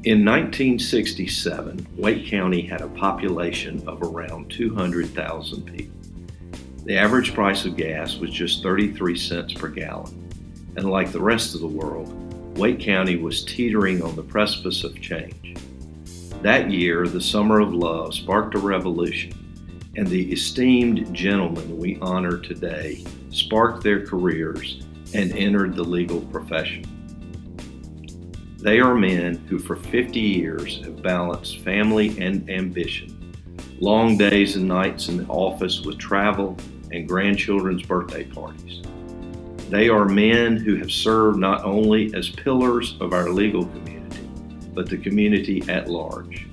In 1967, Wake County had a population of around 200,000 people. The average price of gas was just 33 cents per gallon, and like the rest of the world, Wake County was teetering on the precipice of change. That year, the Summer of Love sparked a revolution, and the esteemed gentlemen we honor today sparked their careers and entered the legal profession. They are men who for 50 years have balanced family and ambition, long days and nights in the office with travel and grandchildren's birthday parties. They are men who have served not only as pillars of our legal community, but the community at large.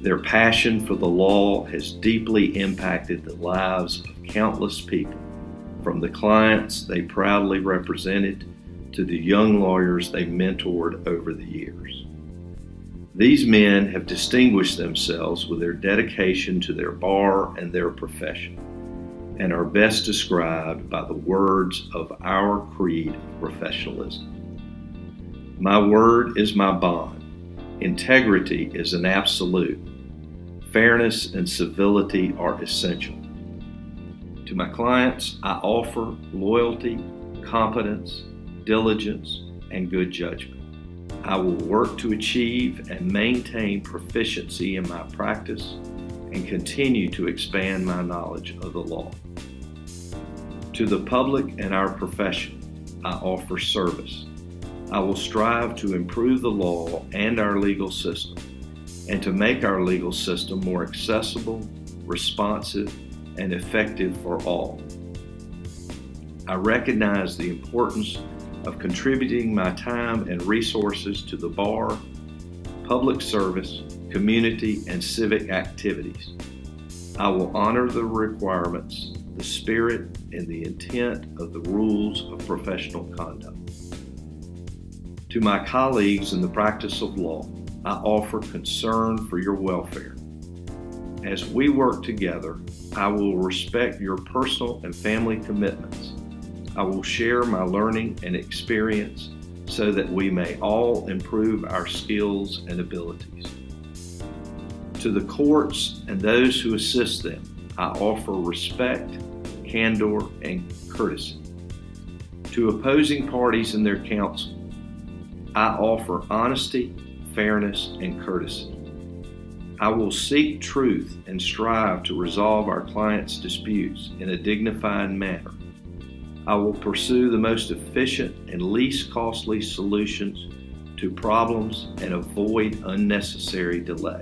Their passion for the law has deeply impacted the lives of countless people, from the clients they proudly represented to the young lawyers they mentored over the years. These men have distinguished themselves with their dedication to their bar and their profession, and are best described by the words of our creed of professionalism. My word is my bond. Integrity is an absolute. Fairness and civility are essential. To my clients, I offer loyalty, competence, diligence, and good judgment. I will work to achieve and maintain proficiency in my practice and continue to expand my knowledge of the law. To the public and our profession, I offer service. I will strive to improve the law and our legal system, and to make our legal system more accessible, responsive, and effective for all. I recognize the importance of contributing my time and resources to the bar, public service, community, and civic activities. I will honor the requirements, the spirit, and the intent of the rules of professional conduct. To my colleagues in the practice of law, I offer concern for your welfare. As we work together, I will respect your personal and family commitments. I will share my learning and experience so that we may all improve our skills and abilities. To the courts and those who assist them, I offer respect, candor, and courtesy. To opposing parties and their counsel, I offer honesty, fairness, and courtesy. I will seek truth and strive to resolve our clients' disputes in a dignified manner. I will pursue the most efficient and least costly solutions to problems and avoid unnecessary delay.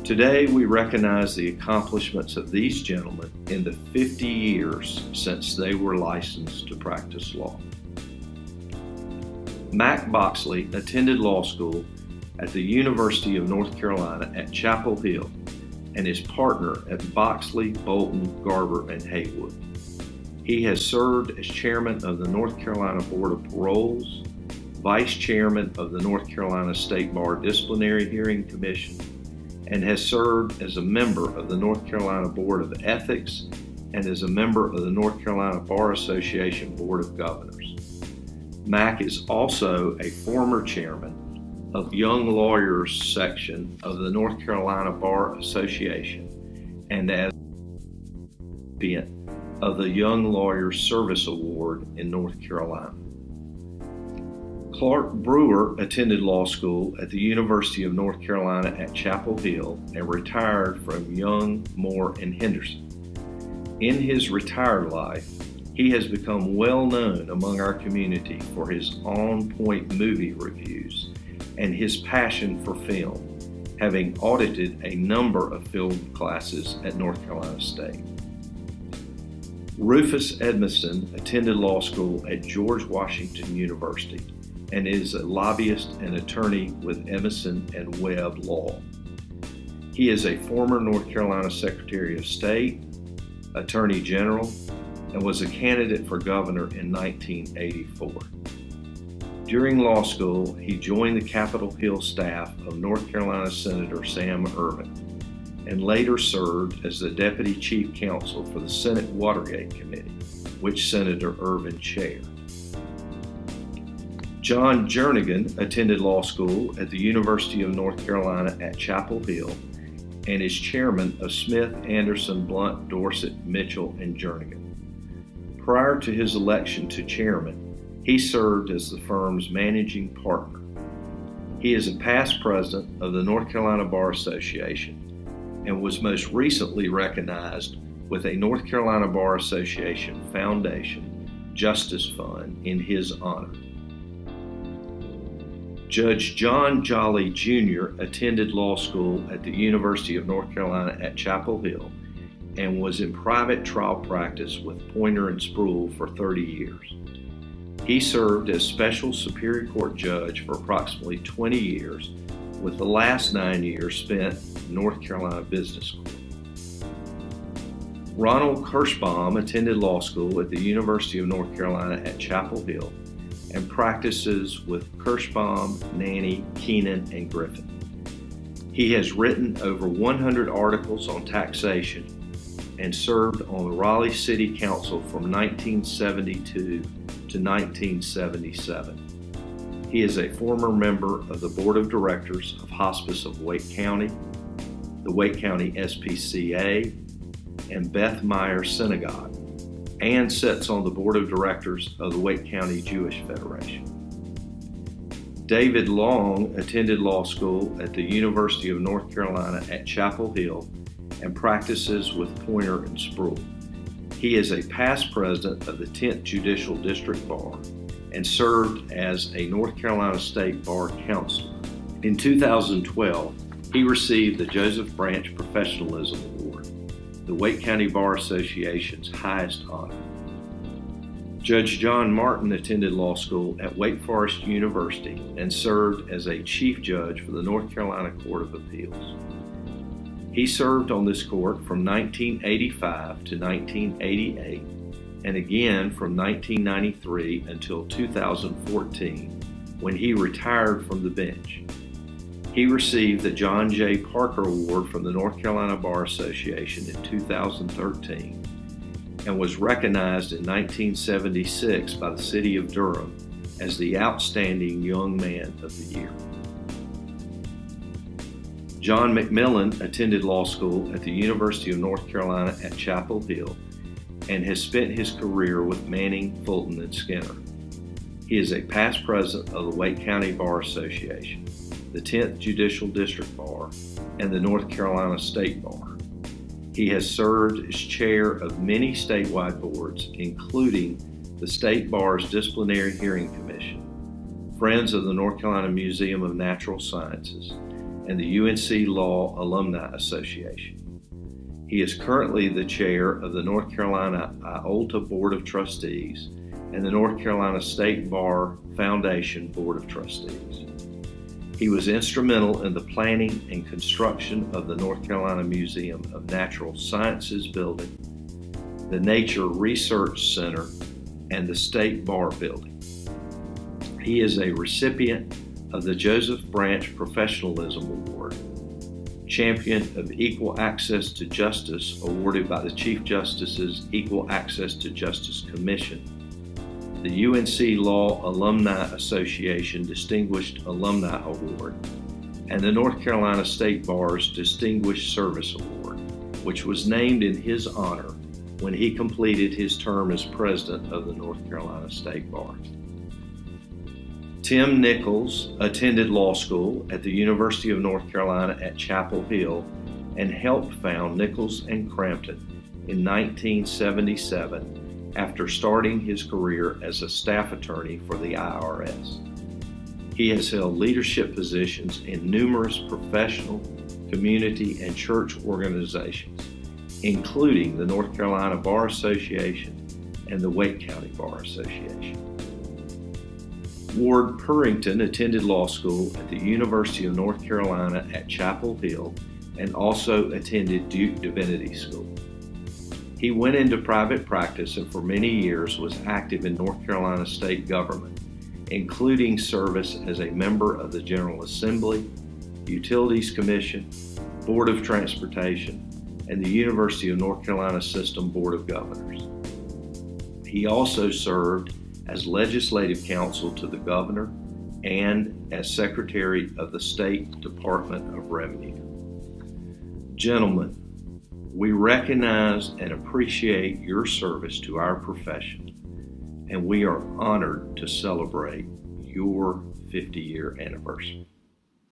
Today, we recognize the accomplishments of these gentlemen in the 50 years since they were licensed to practice law. Mac Boxley attended law school at the University of North Carolina at Chapel Hill and is partner at Boxley, Bolton, Garber, and Haywood. He has served as chairman of the North Carolina Board of Paroles, vice chairman of the North Carolina State Bar Disciplinary Hearing Commission, and has served as a member of the North Carolina Board of Ethics and as a member of the North Carolina Bar Association Board of Governors. Mac is also a former chairman of Young Lawyers section of the North Carolina Bar Association and as recipient of the Young Lawyers Service Award in North Carolina. Clark Brewer attended law school at the University of North Carolina at Chapel Hill and retired from Young, Moore, and Henderson. In his retired life, he has become well known among our community for his on-point movie reviews and his passion for film, having audited a number of film classes at North Carolina State. Rufus Edmondson attended law school at George Washington University and is a lobbyist and attorney with Emerson and Webb Law. He is a former North Carolina Secretary of State, Attorney General, and was a candidate for governor in 1984. During law school, he joined the Capitol Hill staff of North Carolina Senator Sam Ervin, and later served as the Deputy Chief Counsel for the Senate Watergate Committee, which Senator Ervin chaired. John Jernigan attended law school at the University of North Carolina at Chapel Hill and is chairman of Smith, Anderson, Blunt, Dorset, Mitchell, and Jernigan. Prior to his election to chairman, he served as the firm's managing partner. He is a past president of the North Carolina Bar Association and was most recently recognized with a North Carolina Bar Association Foundation Justice Fund in his honor. Judge John Jolly Jr. attended law school at the University of North Carolina at Chapel Hill and was in private trial practice with Pointer and Spruill for 30 years. He served as Special Superior Court Judge for approximately 20 years, with the last 9 years spent in North Carolina Business School. Ronald Kirschbaum attended law school at the University of North Carolina at Chapel Hill and practices with Kirschbaum, Nanny, Keenan, and Griffin. He has written over 100 articles on taxation and served on the Raleigh City Council from 1972 to 1977. He is a former member of the Board of Directors of Hospice of Wake County, the Wake County SPCA, and Beth Meyer Synagogue, and sits on the Board of Directors of the Wake County Jewish Federation. David Long attended law school at the University of North Carolina at Chapel Hill and practices with Pointer and Spruill. He is a past president of the 10th Judicial District Bar and served as a North Carolina State Bar Counselor. In 2012, he received the Joseph Branch Professionalism Award, the Wake County Bar Association's highest honor. Judge John Martin attended law school at Wake Forest University and served as a Chief Judge for the North Carolina Court of Appeals. He served on this court from 1985 to 1988 and again from 1993 until 2014 when he retired from the bench. He received the John J. Parker Award from the North Carolina Bar Association in 2013 and was recognized in 1976 by the City of Durham as the Outstanding Young Man of the Year. John McMillan attended law school at the University of North Carolina at Chapel Hill and has spent his career with Manning, Fulton, and Skinner. He is a past president of the Wake County Bar Association, the 10th Judicial District Bar, and the North Carolina State Bar. He has served as chair of many statewide boards, including the State Bar's Disciplinary Hearing Commission, Friends of the North Carolina Museum of Natural Sciences, and the UNC Law Alumni Association. He is currently the chair of the North Carolina IOLTA Board of Trustees and the North Carolina State Bar Foundation Board of Trustees. He was instrumental in the planning and construction of the North Carolina Museum of Natural Sciences building, the Nature Research Center, and the State Bar building. He is a recipient of the Joseph Branch Professionalism Award, champion of Equal Access to Justice awarded by the Chief Justice's Equal Access to Justice Commission, the UNC Law Alumni Association Distinguished Alumni Award, and the North Carolina State Bar's Distinguished Service Award, which was named in his honor when he completed his term as president of the North Carolina State Bar. Tim Nichols attended law school at the University of North Carolina at Chapel Hill and helped found Nichols and Crampton in 1977 after starting his career as a staff attorney for the IRS. He has held leadership positions in numerous professional, community, and church organizations, including the North Carolina Bar Association and the Wake County Bar Association. Ward Purrington attended law school at the University of North Carolina at Chapel Hill and also attended Duke Divinity School. He went into private practice and for many years was active in North Carolina state government, including service as a member of the General Assembly, Utilities Commission, Board of Transportation, and the University of North Carolina System Board of Governors. He also served as Legislative Counsel to the Governor and as Secretary of the State Department of Revenue. Gentlemen, we recognize and appreciate your service to our profession, and we are honored to celebrate your 50-year anniversary.